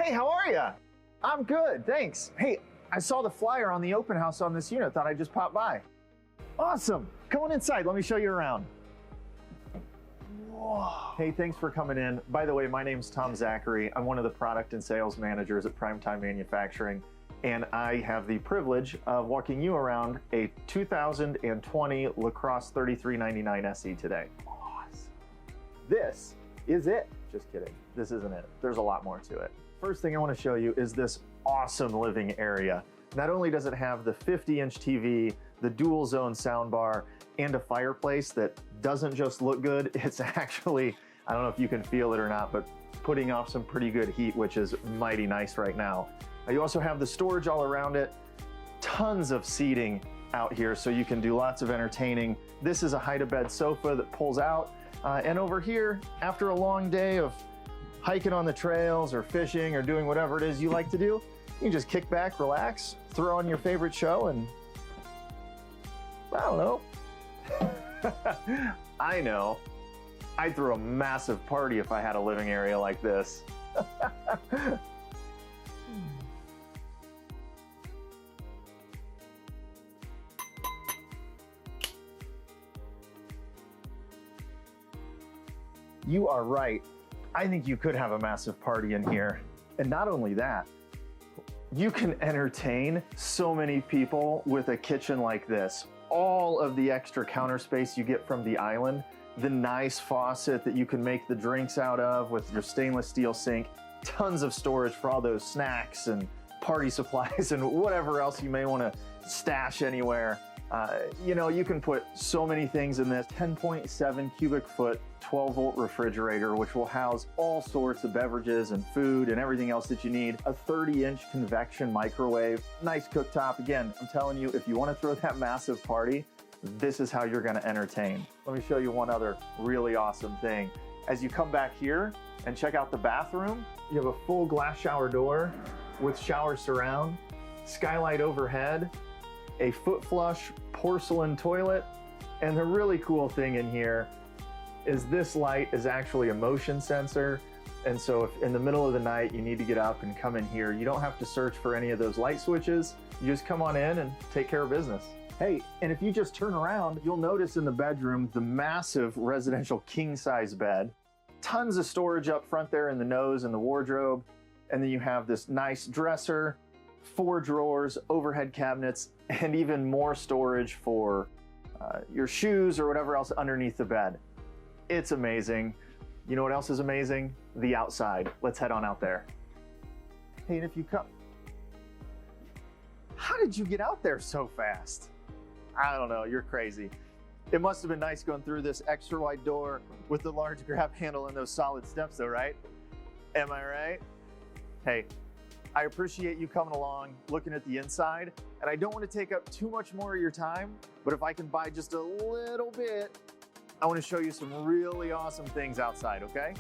Hey, how are ya? I'm good, thanks. Hey, I saw the flyer on the open house on this unit, thought I'd just pop by. Awesome, come on inside, let me show you around. Whoa. Hey, thanks for coming in. By the way, my name's Tom Zachary. I'm one of the product and sales managers at Primetime Manufacturing, and I have the privilege of walking you around a 2020 Lacrosse 3399 SE today. Awesome. This is it. Just kidding, this isn't it. There's a lot more to it. First thing I want to show you is this awesome living area. Not only does it have the 50-inch TV, the dual zone soundbar, and a fireplace that doesn't just look good, it's actually, I don't know if you can feel it or not, but putting off some pretty good heat, which is mighty nice right now. You also have the storage all around it, tons of seating out here so you can do lots of entertaining. This is a hide-a-bed sofa that pulls out, and over here, after a long day of hiking on the trails or fishing or doing whatever it is you like to do, you can just kick back, relax, throw on your favorite show, and I don't know. I know. I'd throw a massive party if I had a living area like this. You are right. I think you could have a massive party in here. And not only that, you can entertain so many people with a kitchen like this. All of the extra counter space you get from the island, the nice faucet that you can make the drinks out of with your stainless steel sink, tons of storage for all those snacks and party supplies and whatever else you may want to stash anywhere. You know, you can put so many things in this 10.7 cubic foot 12-volt refrigerator, which will house all sorts of beverages and food and everything else that you need. A 30-inch convection microwave, nice cooktop. Again, I'm telling you, if you want to throw that massive party, this is how you're going to entertain. Let me show you one other really awesome thing. As you come back here and check out the bathroom, you have a full glass shower door with shower surround, skylight overhead, a foot flush porcelain toilet, and the really cool thing in here is this light is actually a motion sensor, and so if in the middle of the night you need to get up and come in here, you don't have to search for any of those light switches. You just come on in and take care of business. Hey, and if you just turn around, you'll notice in the bedroom the massive residential king-size bed, tons of storage up front there in the nose and the wardrobe, and then you have this nice dresser, 4 drawers, overhead cabinets, and even more storage for your shoes or whatever else underneath the bed. It's amazing. You know what else is amazing? The outside. Let's head on out there. Hey, and if you come, how did you get out there so fast? I don't know, you're crazy. It must have been nice going through this extra wide door with the large grab handle and those solid steps though, right? Am I right? Hey, I appreciate you coming along, looking at the inside, and I don't want to take up too much more of your time, but if I can buy just a little bit, I want to show you some really awesome things outside, okay?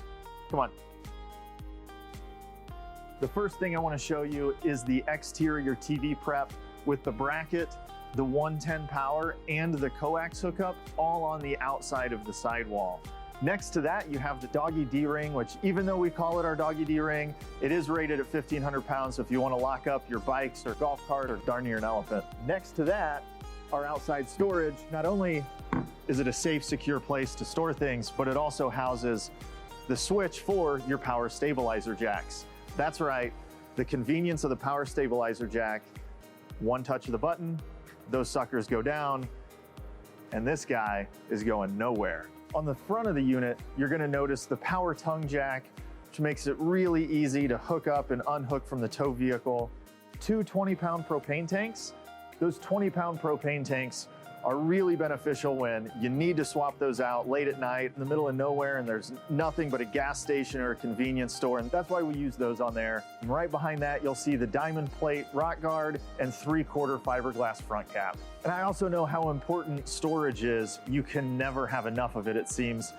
Come on. The first thing I want to show you is the exterior TV prep with the bracket, the 110 power, and the coax hookup all on the outside of the sidewall. Next to that, you have the doggy D-ring, which even though we call it our doggy D-ring, it is rated at 1,500 pounds, so if you want to lock up your bikes or golf cart or darn near an elephant. Next to that, our outside storage. Not only is it a safe, secure place to store things, but it also houses the switch for your power stabilizer jacks. That's right, the convenience of the power stabilizer jack. One touch of the button, those suckers go down, and this guy is going nowhere. On the front of the unit, you're gonna notice the power tongue jack, which makes it really easy to hook up and unhook from the tow vehicle. 2 20-pound propane tanks. Those 20-pound propane tanks are really beneficial when you need to swap those out late at night in the middle of nowhere and there's nothing but a gas station or a convenience store, and that's why we use those on there. And right behind that, you'll see the diamond plate rock guard and 3/4 fiberglass front cap. And I also know how important storage is. You can never have enough of it, it seems.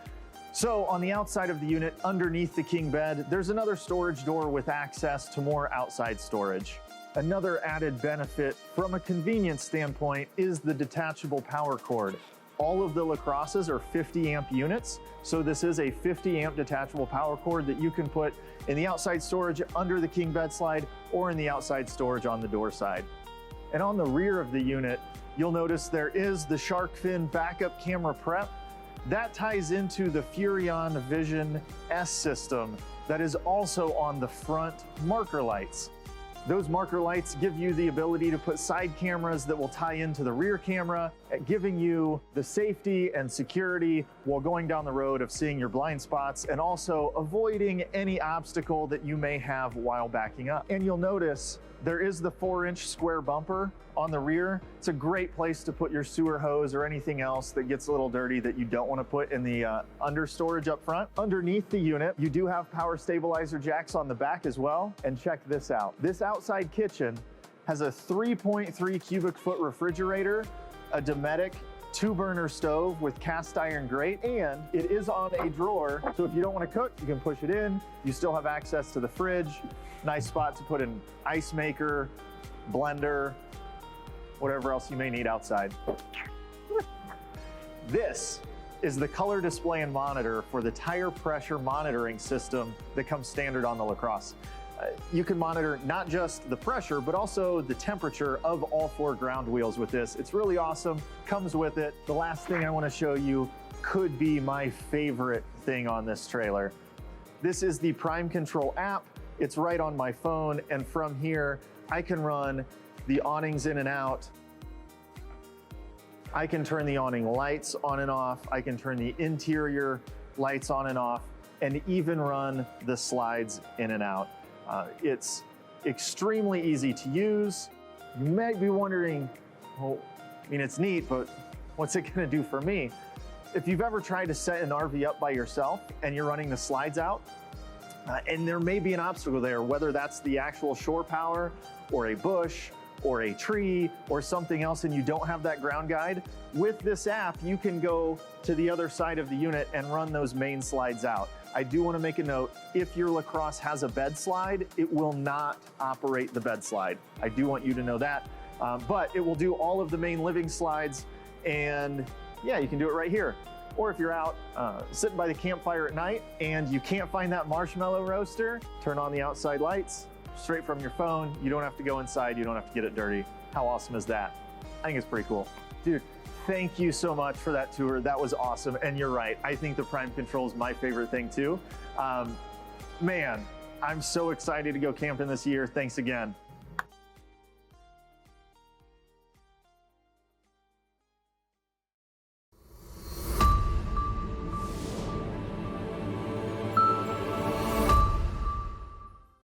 So on the outside of the unit, underneath the king bed, there's another storage door with access to more outside storage. Another added benefit from a convenience standpoint is the detachable power cord. All of the Lacrosses are 50 amp units. So this is a 50 amp detachable power cord that you can put in the outside storage under the king bed slide or in the outside storage on the door side. And on the rear of the unit, you'll notice there is the shark fin backup camera prep. That ties into the Furrion Vision S system that is also on the front marker lights. Those marker lights give you the ability to put side cameras that will tie into the rear camera, giving you the safety and security while going down the road of seeing your blind spots and also avoiding any obstacle that you may have while backing up. And you'll notice there is the 4-inch square bumper on the rear. It's a great place to put your sewer hose or anything else that gets a little dirty that you don't want to put in the under storage up front. Underneath the unit, you do have power stabilizer jacks on the back as well. And check this out. This outside kitchen has a 3.3 cubic foot refrigerator, a Dometic 2-burner stove with cast iron grate, and it is on a drawer. So if you don't want to cook, you can push it in. You still have access to the fridge. Nice spot to put an ice maker, blender, whatever else you may need outside. This is the color display and monitor for the tire pressure monitoring system that comes standard on the Lacrosse. You can monitor not just the pressure, but also the temperature of all 4 ground wheels with this. It's really awesome, comes with it. The last thing I want to show you could be my favorite thing on this trailer. This is the Prime Control app. It's right on my phone, and from here, I can run the awnings in and out. I can turn the awning lights on and off. I can turn the interior lights on and off, and even run the slides in and out. It's extremely easy to use. You might be wondering, well, I mean, it's neat, but what's it gonna do for me? If you've ever tried to set an RV up by yourself and you're running the slides out, and there may be an obstacle there, whether that's the actual shore power or a bush or a tree or something else, and you don't have that ground guide, with this app, you can go to the other side of the unit and run those main slides out. I do want to make a note, if your Lacrosse has a bed slide, it will not operate the bed slide. I do want you to know that, but it will do all of the main living slides, and yeah, you can do it right here. Or if you're out sitting by the campfire at night and you can't find that marshmallow roaster, turn on the outside lights, straight from your phone. You don't have to go inside. You don't have to get it dirty. How awesome is that? I think it's pretty cool. Dude, thank you so much for that tour. That was awesome. And you're right. I think the Prime Control is my favorite thing too. Man, I'm so excited to go camping this year. Thanks again.